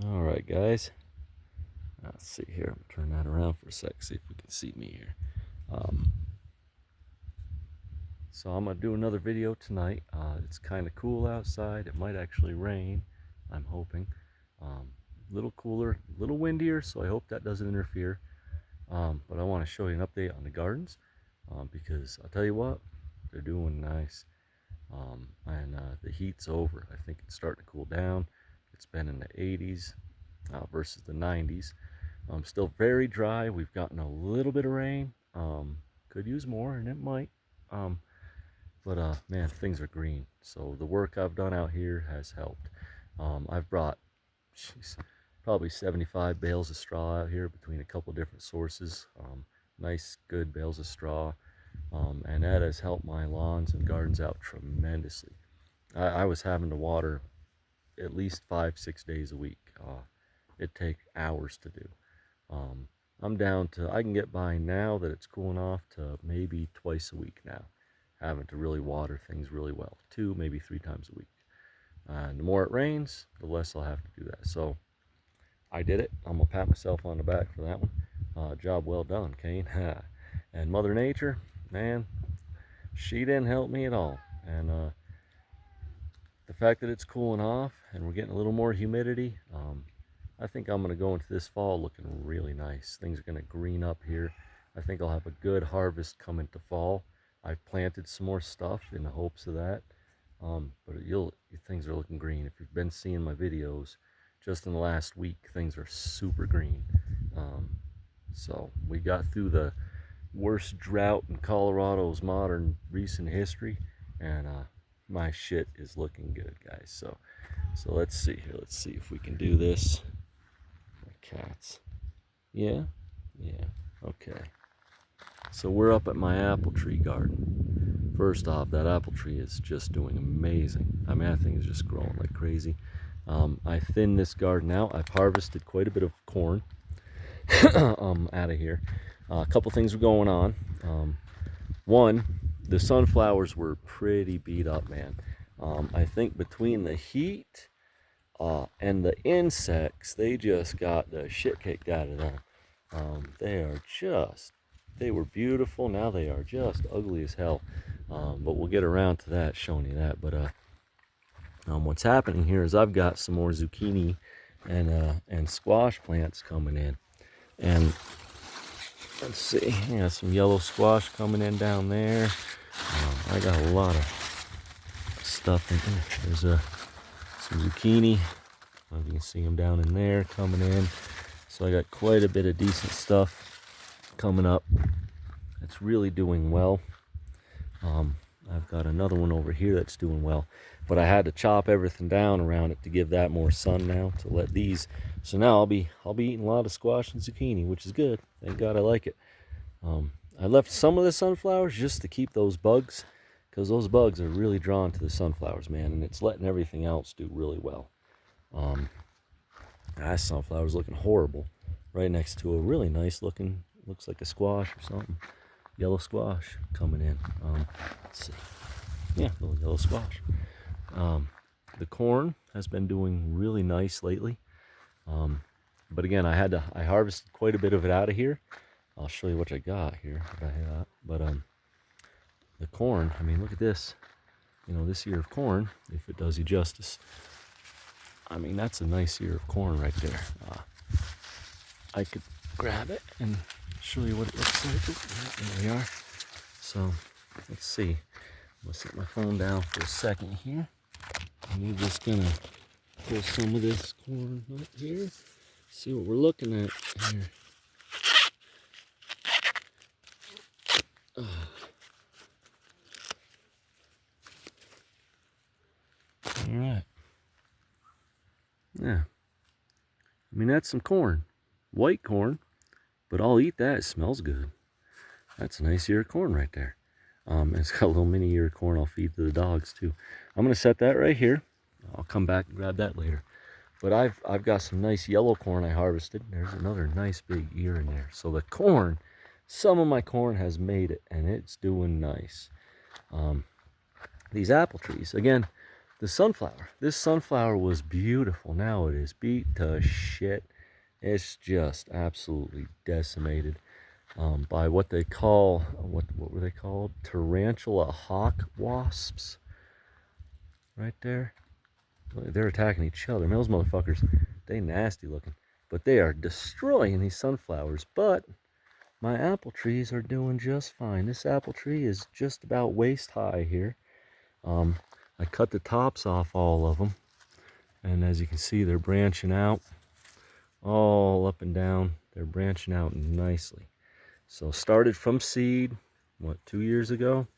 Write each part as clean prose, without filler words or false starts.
All right, guys. Let's see here. Turn that around for a sec. See if we can see me here. So I'm gonna do another video tonight. It's kind of cool outside. It might actually rain. I'm hoping. A little cooler, a little windier. So I hope that doesn't interfere. But I want to show you an update on the gardens because I'll tell you what, they're doing nice. And the heat's over. I think it's starting to cool down. It's been in the 80s versus the 90s. Still very dry. We've gotten a little bit of rain. Could use more, and it might. But man, things are green. So the work I've done out here has helped. I've brought, probably 75 bales of straw out here between a couple different sources. Nice, good bales of straw. And that has helped my lawns and gardens out tremendously. I was having to water at least 5-6 days a week. It'd take hours to do. I'm down to, I can get by now that it's cooling off, to maybe twice a week now, having to really water things really well. 2, maybe 3 times a week. And the more it rains, the less I'll have to do that. So I did it. I'm gonna pat myself on the back for that one. Job well done, Kane. And Mother Nature, man, she didn't help me at all. And the fact that it's cooling off and we're getting a little more humidity, I think I'm going to go into this fall looking really nice. Things are going to green up here. I think I'll have a good harvest coming to fall. I've planted some more stuff in the hopes of that. But things are looking green. If you've been seeing my videos, just in the last week, things are super green. So we got through the worst drought in Colorado's modern recent history, and my shit is looking good, guys. So let's see here. Let's see if we can do this. Cats. Yeah? Yeah. Okay. So we're up at my apple tree garden. First off, that apple tree is just doing amazing. I mean, that thing is just growing like crazy. I thinned this garden out. I've harvested quite a bit of corn out of here. A couple things were going on. One, the sunflowers were pretty beat up, man. I think between the heat and the insects, they just got the shit kicked out of them. They were beautiful. Now they are just ugly as hell. But we'll get around to that, showing you that. But what's happening here is I've got some more zucchini and squash plants coming in. And let's see, I got some yellow squash coming in down there. I got a lot of stuff in there. There's some zucchini. You can see them down in there coming in. So I got quite a bit of decent stuff coming up. It's really doing well. I've got another one over here that's doing well, but I had to chop everything down around it to give that more sun now, to let these. So now I'll be eating a lot of squash and zucchini, which is good. Thank God I like it. I left some of the sunflowers just to keep those bugs, because those bugs are really drawn to the sunflowers, man, and it's letting everything else do really well. That sunflower's looking horrible right next to a really nice looking, looks like a squash or something, yellow squash coming in. Let's see. Yeah, little yellow squash. The corn has been doing really nice lately. But again, I harvested quite a bit of it out of here. I'll show you what I got here. But the corn, I mean, look at this. You know, this ear of corn, if it does you justice, I mean, that's a nice ear of corn right there. I could grab it and show you what it looks like. There we are. So, let's see. I'm going to set my phone down for a second here. And we're just going to pull some of this corn up here. See what we're looking at here. All right. Yeah. I mean, that's some corn. White corn. But I'll eat that. It smells good. That's a nice ear of corn right there. It's got a little mini ear of corn I'll feed to the dogs too. I'm going to set that right here. I'll come back and grab that later. But I've got some nice yellow corn I harvested. There's another nice big ear in there. So the corn, some of my corn has made it, and it's doing nice. These apple trees, again, the sunflower. This sunflower was beautiful. Now it is beat to shit. It's just absolutely decimated by what they call, what were they called? Tarantula hawk wasps. Right there. They're attacking each other. Those motherfuckers, they nasty looking. But they are destroying these sunflowers. But my apple trees are doing just fine. This apple tree is just about waist high here. I cut the tops off all of them. And as you can see, they're branching out all up and down. They're branching out nicely. So started from seed, what, 2 years ago?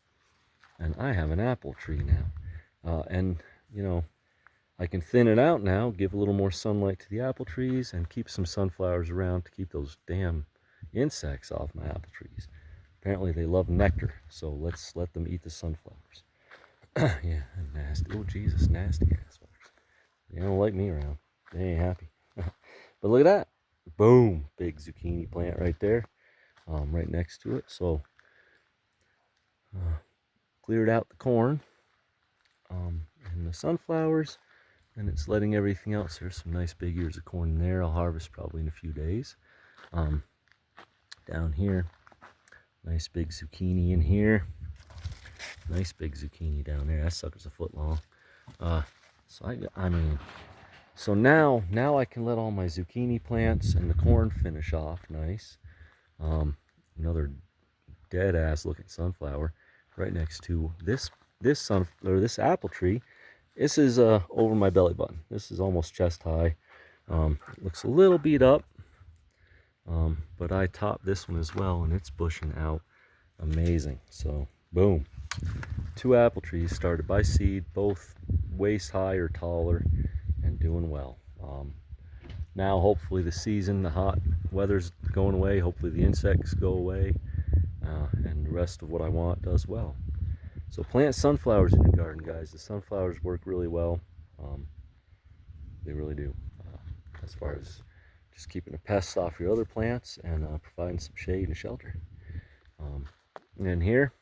And I have an apple tree now. And, you know, I can thin it out now, give a little more sunlight to the apple trees, and keep some sunflowers around to keep those damn insects off my apple trees. Apparently they love nectar, so let's let them eat the sunflowers. Yeah, nasty. Oh, Jesus, nasty ass fuckers. They don't like me around. They ain't happy. But look at that. Boom. Big zucchini plant right there. Right next to it. So, cleared out the corn and the sunflowers. And it's letting everything else. There's some nice big ears of corn in there. I'll harvest probably in a few days. Down here, nice big zucchini in here. Nice big zucchini down there. That sucker's a foot long. So now I can let all my zucchini plants and the corn finish off nice. Another dead ass looking sunflower right next to this apple tree. This is over my belly button. This is almost chest high. Looks a little beat up, but I topped this one as well, and it's bushing out amazing. So boom, 2 apple trees started by seed, both waist high or taller, and doing well. Now hopefully the season, the hot weather's going away. Hopefully the insects go away, and the rest of what I want does well. So plant sunflowers in your garden, guys. The sunflowers work really well. They really do. As far as just keeping the pests off your other plants and providing some shade and shelter. And here,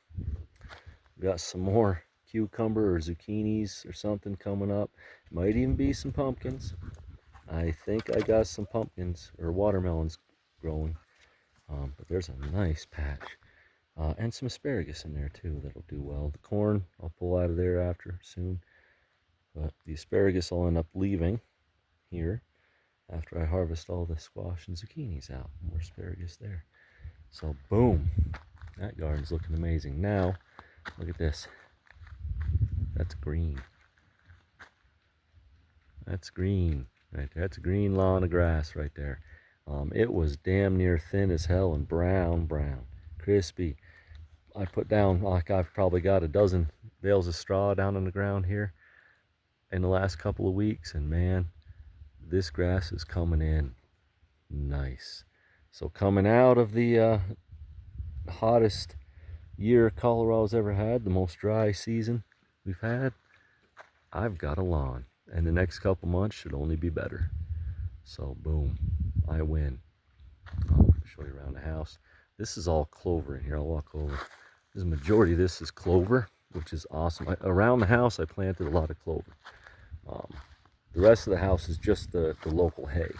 we got some more cucumber or zucchinis or something coming up. Might even be some pumpkins. I think I got some pumpkins or watermelons growing. But there's a nice patch. And some asparagus in there too that'll do well. The corn I'll pull out of there after soon. But the asparagus I'll end up leaving here after I harvest all the squash and zucchinis out. More asparagus there. So boom, that garden's looking amazing. Now, look at this. That's green. That's green right there. That's a green lawn of grass right there. It was damn near thin as hell and brown, crispy. I put down, like I've probably got a dozen bales of straw down on the ground here in the last couple of weeks, and man, this grass is coming in nice. So coming out of the hottest year Colorado's ever had, the most dry season we've had, I've got a lawn, and the next couple months should only be better. So boom, I win. I'll show you around the house. This is all clover in here. I'll walk over. The majority of this is clover, which is awesome. Around the house, I planted a lot of clover. The rest of the house is just the local hay.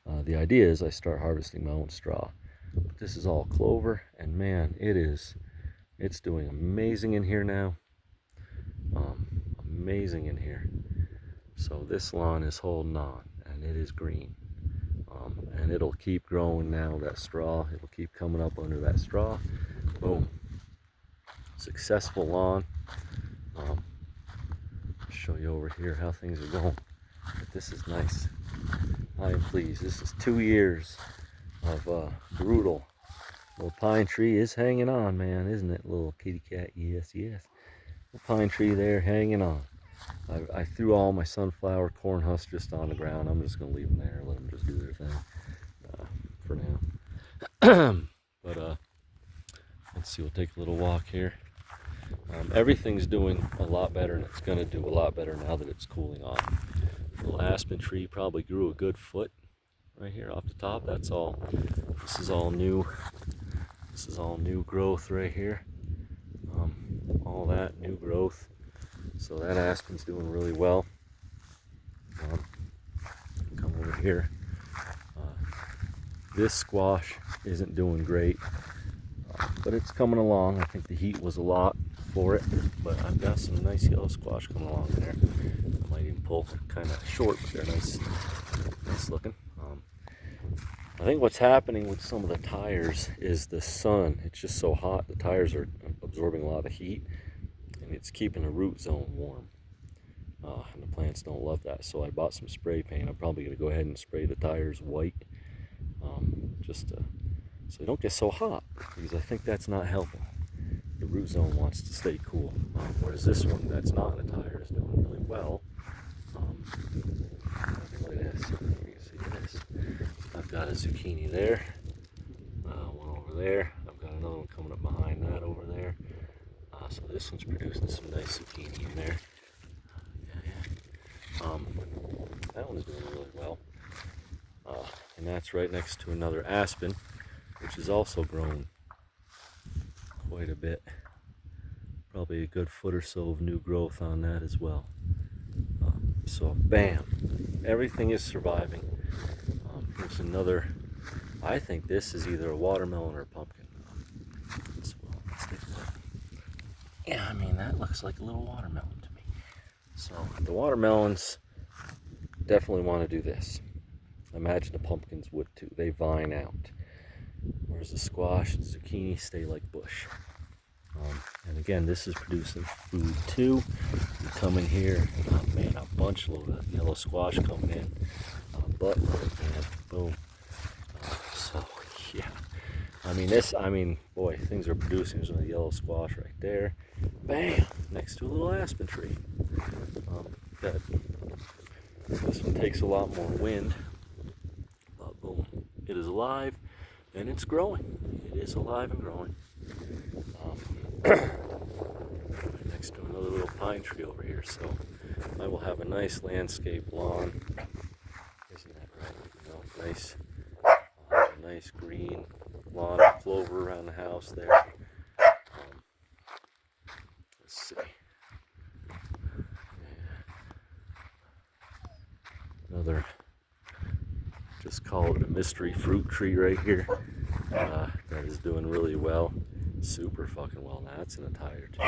The idea is I start harvesting my own straw. But this is all clover, and man, it's doing amazing in here now. Amazing in here. So this lawn is holding on, and it is green. And it'll keep growing now, that straw. It'll keep coming up under that straw. Boom. Successful lawn. Show you over here how things are going. But this is nice. I am pleased. This is 2 years of brutal. Little pine tree is hanging on, man, isn't it? Little kitty cat, yes. Little pine tree there hanging on. I threw all my sunflower corn husks just on the ground. I'm just going to leave them there, let them just do their thing for now. But let's see, we'll take a little walk here. Everything's doing a lot better, and it's going to do a lot better now that it's cooling off. The little aspen tree probably grew a good foot right here off the top. That's all. This is all new. This is all new growth right here. All that new growth. So that aspen's doing really well. Come over here. This squash isn't doing great, but it's coming along. I think the heat was a lot for it, but I've got some nice yellow squash coming along there. I might even pull, kind of short, but they're nice looking. I think what's happening with some of the tires is the sun. It's just so hot. The tires are absorbing a lot of heat, and it's keeping the root zone warm. And the plants don't love that. So I bought some spray paint. I'm probably going to go ahead and spray the tires white, so they don't get so hot, because I think that's not helping. The root zone wants to stay cool. Whereas this one that's not in the tire is doing really well. Look at this. You can see this. I've got a zucchini there, one over there. I've got another one coming up behind that over there. So this one's producing some nice zucchini in there. That one's doing really well. And that's right next to another aspen, which is also grown quite a bit. Probably a good foot or so of new growth on that as well. So bam, everything is surviving. Here's another. I think this is either a watermelon or a pumpkin. Let's take a look. Yeah, I mean, that looks like a little watermelon to me. So the watermelons definitely want to do this. I imagine the pumpkins would too. They vine out. Whereas the squash and zucchini stay like bush. And again, this is producing food too. You come in here, man, a bunch load of yellow squash coming in. But man, boom. So yeah, I mean, boy, things are producing. There's a yellow squash right there. Bam, next to a little aspen tree. This one takes a lot more wind. But boom, it is alive and it's growing. It is alive and growing. Right next to another little pine tree over here, so I will have a nice landscape lawn. Isn't that right? You know, nice, I'll have a nice green lawn of clover around the house there. Let's see. Another, just call it a mystery fruit tree right here. That is doing really well. Super fucking well. Now it's in a tire too,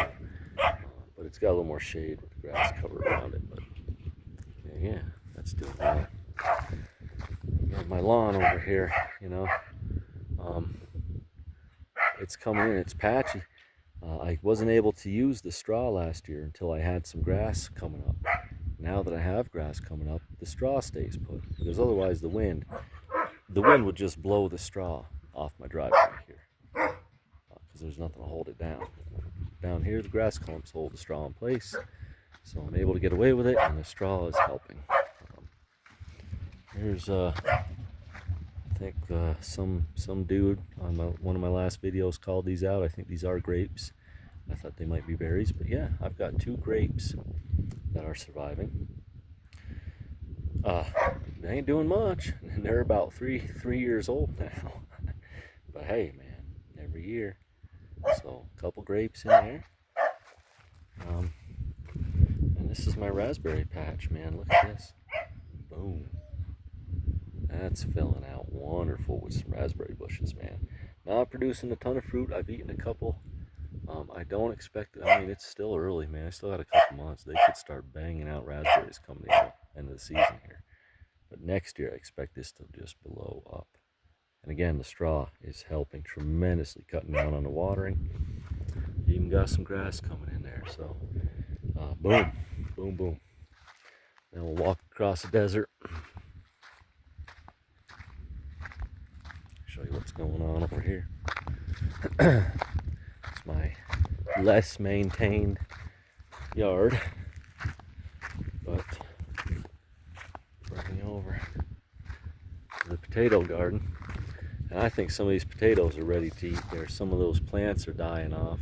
but it's got a little more shade with the grass cover around it. But yeah, that's doing well. Got my lawn over here, you know. It's coming in. It's patchy. I wasn't able to use the straw last year until I had some grass coming up. Now that I have grass coming up, the straw stays put, because otherwise the wind would just blow the straw off my driveway here. Because there's nothing to hold it down. Down here, the grass clumps hold the straw in place, so I'm able to get away with it, and the straw is helping. Here's I think some dude on one of my last videos called these out. I think these are grapes. I thought they might be berries, but yeah, I've got 2 grapes that are surviving. They ain't doing much, and they're about three years old now. But hey, man, every year. So a couple grapes in there. And this is my raspberry patch, man. Look at this. Boom. That's filling out wonderful with some raspberry bushes, man. Not producing a ton of fruit. I've eaten a couple. I don't expect, I mean, it's still early, man. I still got a couple months. They could start banging out raspberries coming the end of the season here. But next year, I expect this to just blow up. And again, the straw is helping tremendously, cutting down on the watering. Even got some grass coming in there. So, boom, boom, boom. Then we'll walk across the desert. Show you what's going on over here. It's my less maintained yard, but bringing over the potato garden, and I think some of these potatoes are ready to eat. Some of those plants are dying off,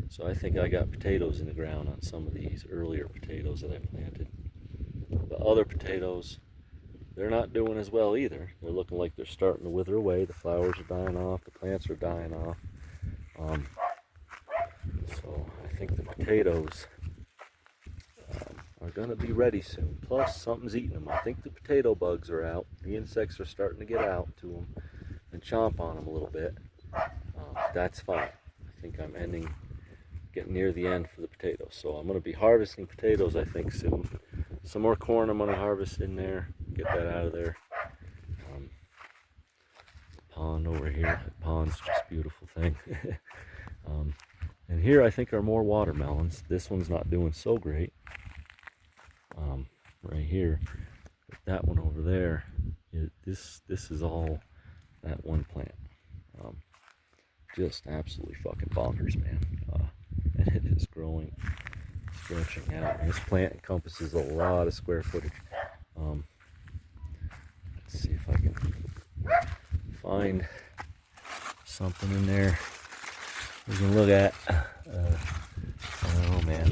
so I think I got potatoes in the ground on some of these earlier potatoes that I planted. The other potatoes, they're not doing as well either. They're looking like they're starting to wither away. The flowers are dying off, the plants are dying off. So I think the potatoes are going to be ready soon. Plus, something's eating them. I think the potato bugs are out. The insects are starting to get out to them and chomp on them a little bit. That's fine. I think I'm getting near the end for the potatoes. So I'm going to be harvesting potatoes, I think, soon. Some more corn I'm going to harvest in there. Get that out of there. Pond over here. The pond's just a beautiful thing. And here I think are more watermelons. This one's not doing so great. Right here, but that one over there, this is all that one plant. Just absolutely fucking bonkers, man. And it is growing, stretching out. And this plant encompasses a lot of square footage. Let's see if I can find something in there we can look at. Oh man,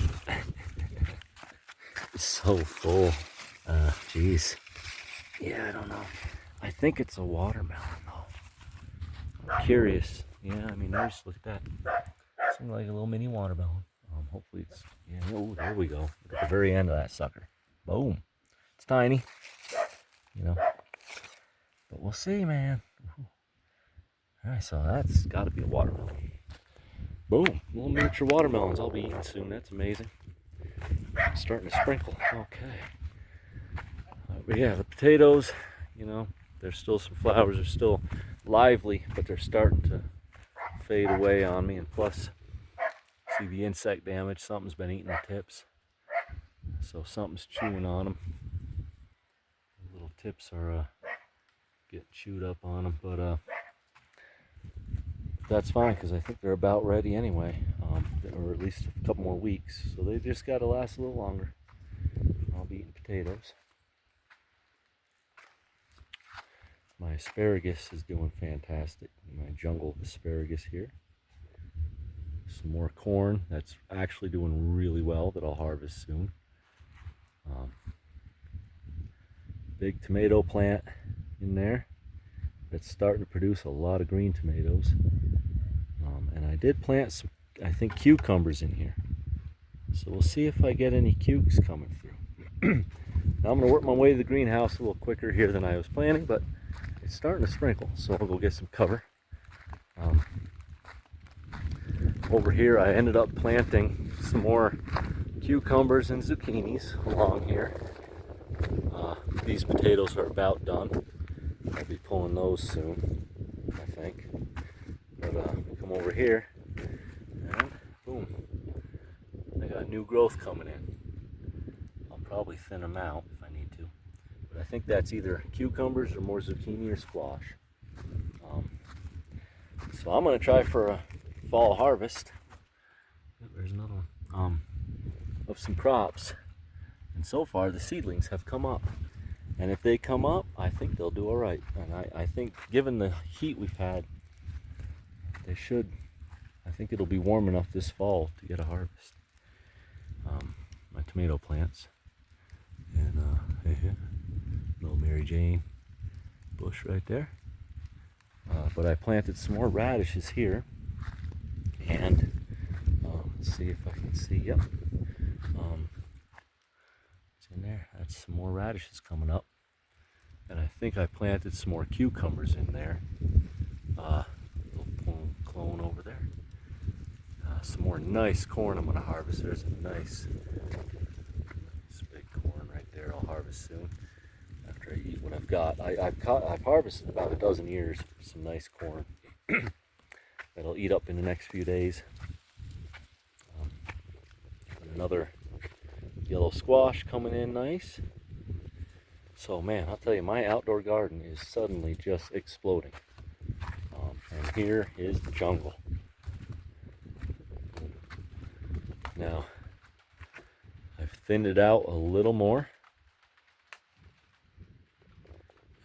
it's so full. Jeez. Yeah, I don't know. I think it's a watermelon though. I'm curious. Yeah, I mean, just look at that. Seems like a little mini watermelon. Hopefully it's, yeah, oh, there we go. Look at the very end of that sucker. Boom. It's tiny, you know. But we'll see, man. Alright, so that's got to be a watermelon. Boom. Little miniature watermelons I'll be eating soon. That's amazing. It's starting to sprinkle. Okay. But yeah, the potatoes, you know, there's still some flowers. They're still lively, but they're starting to fade away on me. And plus, see the insect damage. Something's been eating the tips. So something's chewing on them. The little tips are getting chewed up on them. But that's fine because I think they're about ready anyway. Or at least a couple more weeks. So they just got to last a little longer. I'll be eating potatoes. My asparagus is doing fantastic. My jungle of asparagus here. Some more corn that's actually doing really well that I'll harvest soon. Big tomato plant in there that's starting to produce a lot of green tomatoes. And I did plant some, I think, cucumbers in here. So we'll see if I get any cukes coming through. Now I'm going to work my way to the greenhouse a little quicker here than I was planning, but it's starting to sprinkle, so I'll go get some cover. Over here I ended up planting some more cucumbers and zucchinis along here. These potatoes are about done. I'll be pulling those soon, I think. But come over here and boom, I got new growth coming in. I'll probably thin them out if I need to. But I think that's either cucumbers or more zucchini or squash. So I'm going to try for a fall harvest. There's another one. Of some crops. And so far the seedlings have come up. And if they come up, I think they'll do all right. And I think given the heat we've had, they should. I think it'll be warm enough this fall to get a harvest. My tomato plants. And little Mary Jane bush right there. But I planted some more radishes here. And let's see if I can see. Yep. It's in there. That's some more radishes coming up. And I think I planted some more cucumbers in there. Little clone over there. Some more nice corn I'm going to harvest. There's a nice big corn right there I'll harvest soon after I eat what I've got. I've harvested about a dozen ears of some nice corn that I'll eat up in the next few days. Another yellow squash coming in nice. So man, I'll tell you, my outdoor garden is suddenly just exploding. And here is the jungle. Now, I've thinned it out a little more.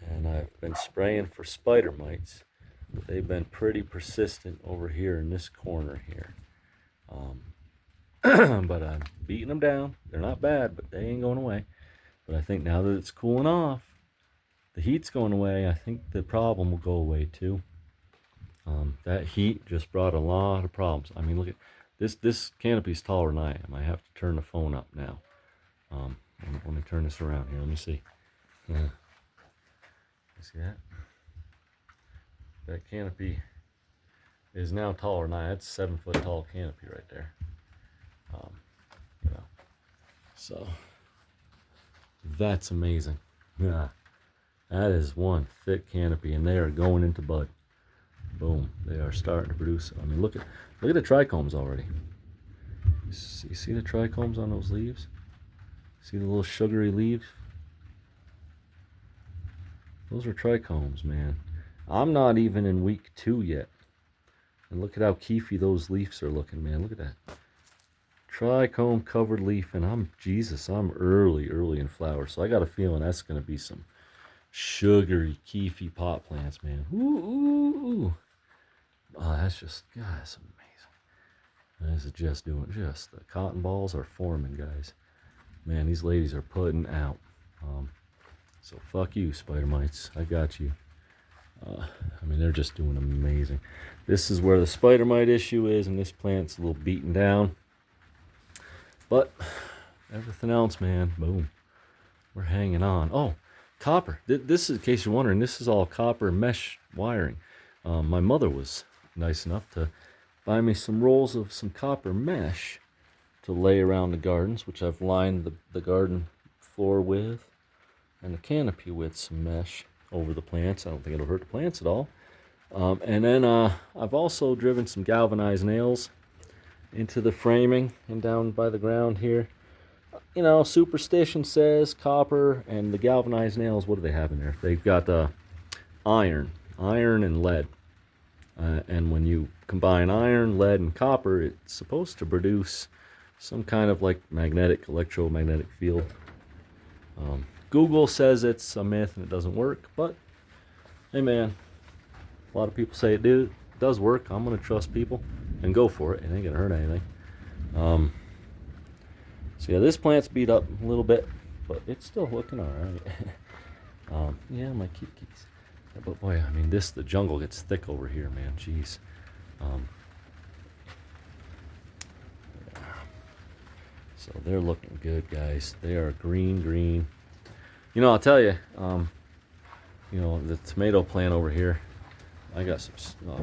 And I've been spraying for spider mites. They've been pretty persistent over here in this corner here. But I'm beating them down. They're not bad, but they ain't going away. But I think now that it's cooling off, the heat's going away, I think the problem will go away too. That heat just brought a lot of problems. I mean, look at this canopy's taller than I am. I have to turn the phone up now. Let me turn this around here. Let me see. Yeah. You see that? That canopy is now taller than that's a 7-foot tall canopy right there. You know, so that's amazing. Yeah, that is one thick canopy, and they are going into bud. Boom, they are starting to produce. I mean, look at the trichomes already. You see the trichomes on those leaves? See the little sugary leaves? Those are trichomes, man. I'm not even in week 2 yet. And look at how keefy those leaves are looking, man. Look at that. Trichome covered leaf, and I'm early in flower. So I got a feeling that's going to be some sugary, keefy pot plants, man. Ooh. Oh, that's just, God, that's amazing. This is just the cotton balls are forming, guys. Man, these ladies are putting out. So fuck you, spider mites. I got you. I mean, they're just doing amazing. This is where the spider mite issue is, and this plant's a little beaten down. But everything else, man, boom. We're hanging on. Oh, copper. This is, in case you're wondering, this is all copper mesh wiring. My mother was nice enough to buy me some rolls of some copper mesh to lay around the gardens, which I've lined the garden floor with, and the canopy with some mesh over the plants. I don't think it'll hurt the plants at all. And then I've also driven some galvanized nails into the framing and down by the ground here. You know, superstition says copper, and the galvanized nails, what do they have in there? They've got iron and lead. And when you combine iron, lead, and copper, it's supposed to produce some kind of like electromagnetic field. Google says it's a myth and it doesn't work, but hey man, a lot of people say it does work. I'm gonna trust people and go for it. It ain't gonna hurt anything. So yeah, this plant's beat up a little bit, but it's still looking all right. Yeah, my keys. But boy, I mean, the jungle gets thick over here, man. Jeez. So they're looking good, guys. They are green. You know, I'll tell you, you know, the tomato plant over here, I got some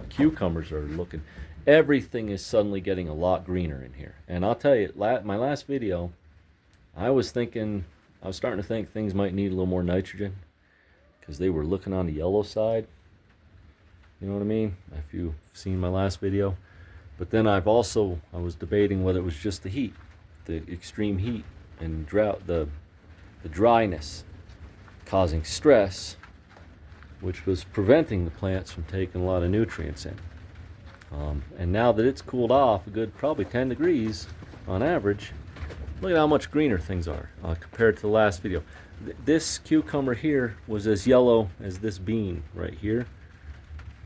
cucumbers are looking, everything is suddenly getting a lot greener in here. And I'll tell you, my last video, I was starting to think things might need a little more nitrogen, because they were looking on the yellow side. You know what I mean? If you've seen my last video. But then I was debating whether it was just the heat, the extreme heat and drought, the dryness causing stress, which was preventing the plants from taking a lot of nutrients in. And now that it's cooled off a good probably 10 degrees on average, look at how much greener things are compared to the last video. This cucumber here was as yellow as this bean right here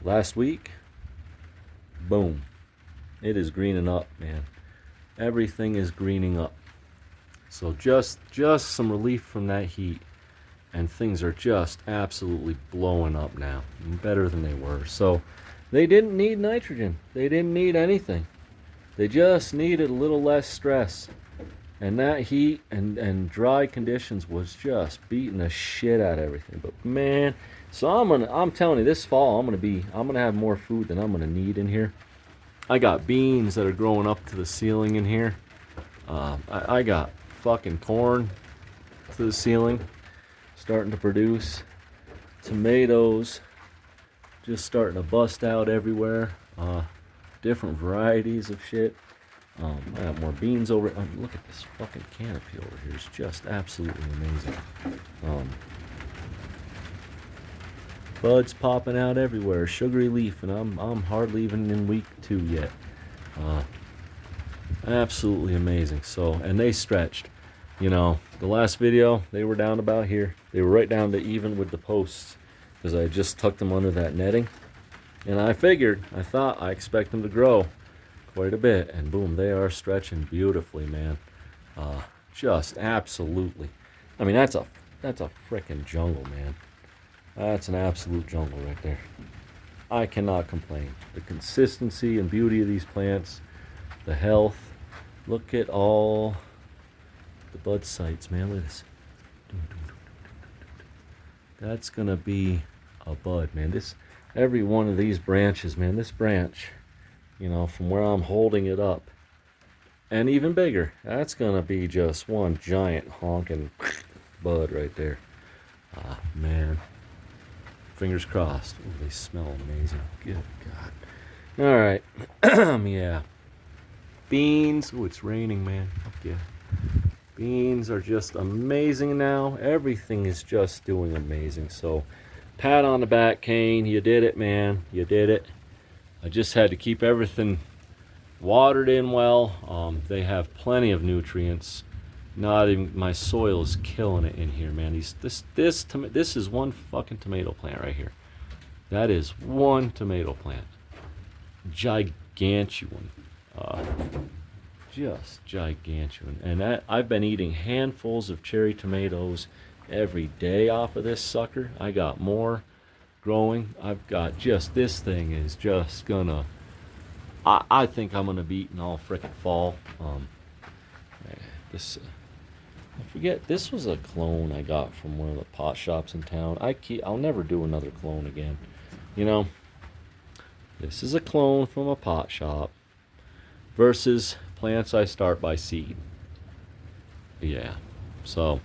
last week. Boom, it is greening up, man. Everything is greening up. So just some relief from that heat, and things are just absolutely blowing up now, better than they were. So they didn't need nitrogen, they didn't need anything, they just needed a little less stress. And that heat and dry conditions was just beating the shit out of everything. But man, so I'm telling you, this fall I'm gonna have more food than I'm gonna need in here. I got beans that are growing up to the ceiling in here. I got fucking corn to the ceiling, starting to produce. Tomatoes just starting to bust out everywhere. Different varieties of shit. I got more beans over. Look at this fucking canopy over here. It's just absolutely amazing. Buds popping out everywhere. Sugary leaf, and I'm hardly even in week 2 yet. Absolutely amazing. So, and they stretched. You know, the last video they were down about here. They were right down to even with the posts, because I just tucked them under that netting. And I expect them to grow quite a bit, and boom, they are stretching beautifully, man. Just absolutely. I mean, that's a frickin' jungle, man. That's an absolute jungle right there. I cannot complain. The consistency and beauty of these plants, the health. Look at all the bud sites, man. Look at this. That's gonna be a bud, man. This, every one of these branches, man, this branch, you know, from where I'm holding it up, and even bigger, that's gonna be just one giant honking bud right there. Ah, man. Fingers crossed. Ooh, they smell amazing. Good God. All right. Yeah. Beans. Oh, it's raining, man. Fuck yeah. Beans are just amazing now. Everything is just doing amazing. So, pat on the back, Kane. You did it, man. You did it. I just had to keep everything watered in well. They have plenty of nutrients. Not even, my soil is killing it in here, man. This is one fucking tomato plant right here. That is one tomato plant. Gigantuan. Just gigantuan. And I've been eating handfuls of cherry tomatoes every day off of this sucker. I got more growing. I've got just, this thing is just gonna, I think I'm gonna be eating all frickin' fall. I forget, this was a clone I got from one of the pot shops in town. I'll never do another clone again. You know, this is a clone from a pot shop versus plants I start by seed. Yeah, so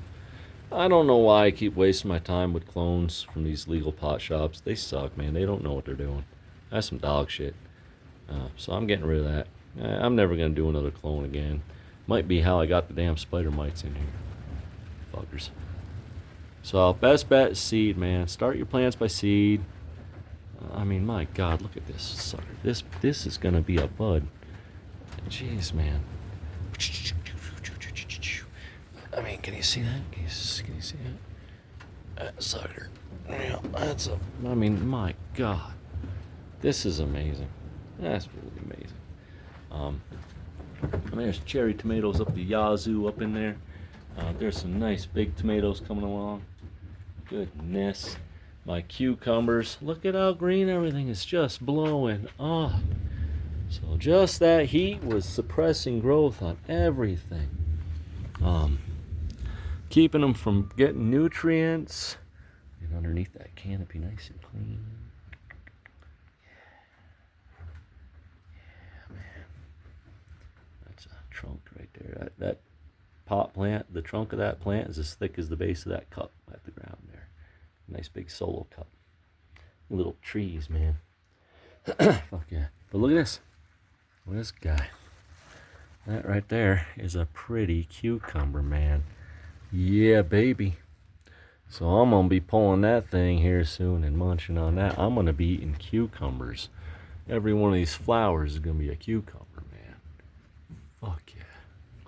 I don't know why I keep wasting my time with clones from these legal pot shops. They suck, man. They don't know what they're doing. That's some dog shit. So I'm getting rid of that. I'm never going to do another clone again. Might be how I got the damn spider mites in here. Fuckers. So best bet is seed, man. Start your plants by seed. I mean, my God, look at this sucker. This is going to be a bud. Jeez, man. I mean, can you see that? Can you see that? That sucker. Yeah, that's a, I mean, my God. This is amazing. That's really amazing. And there's cherry tomatoes up the yazoo up in there. There's some nice big tomatoes coming along. Goodness. My cucumbers. Look at how green everything is just blowing. Oh. So just that heat was suppressing growth on everything. Keeping them from getting nutrients. And underneath that canopy, nice and clean. Yeah, man. That's a trunk right there. That pot plant, the trunk of that plant is as thick as the base of that cup at the ground there. Nice big solo cup. Little trees, man. Fuck yeah. But look at this. Look at this guy. That right there is a pretty cucumber, man. Yeah, baby. So I'm going to be pulling that thing here soon and munching on that. I'm going to be eating cucumbers. Every one of these flowers is going to be a cucumber, man. Fuck yeah.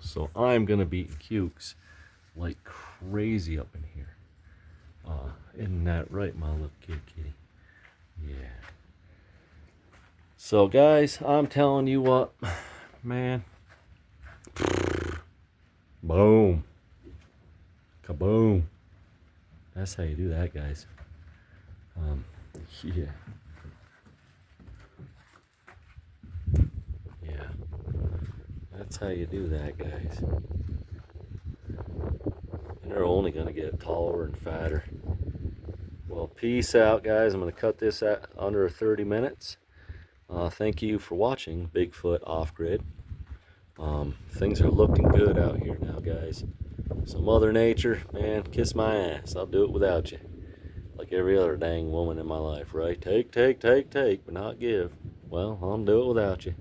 So I'm going to be eating cukes like crazy up in here. Isn't that right, my little kitty? Yeah. So guys, I'm telling you what, man. Boom. Kaboom. That's how you do that, guys. Yeah. Yeah. That's how you do that, guys. And they're only going to get taller and fatter. Well, peace out, guys. I'm going to cut this at under 30 minutes. Thank you for watching Bigfoot Off-Grid. Things are looking good out here now, guys. So Mother Nature, man, kiss my ass. I'll do it without you. Like every other dang woman in my life, right? Take, but not give. Well, I'll do it without you.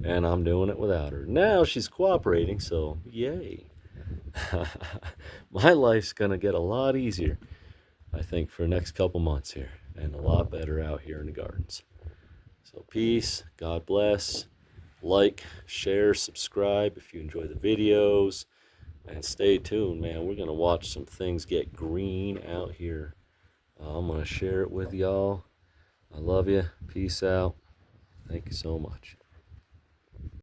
And I'm doing it without her. Now she's cooperating, so yay. My life's going to get a lot easier, I think, for the next couple months here. And a lot better out here in the gardens. So peace, God bless, like, share, subscribe if you enjoy the videos, and stay tuned, man. We're going to watch some things get green out here. I'm going to share it with y'all. I love you. Peace out. Thank you so much.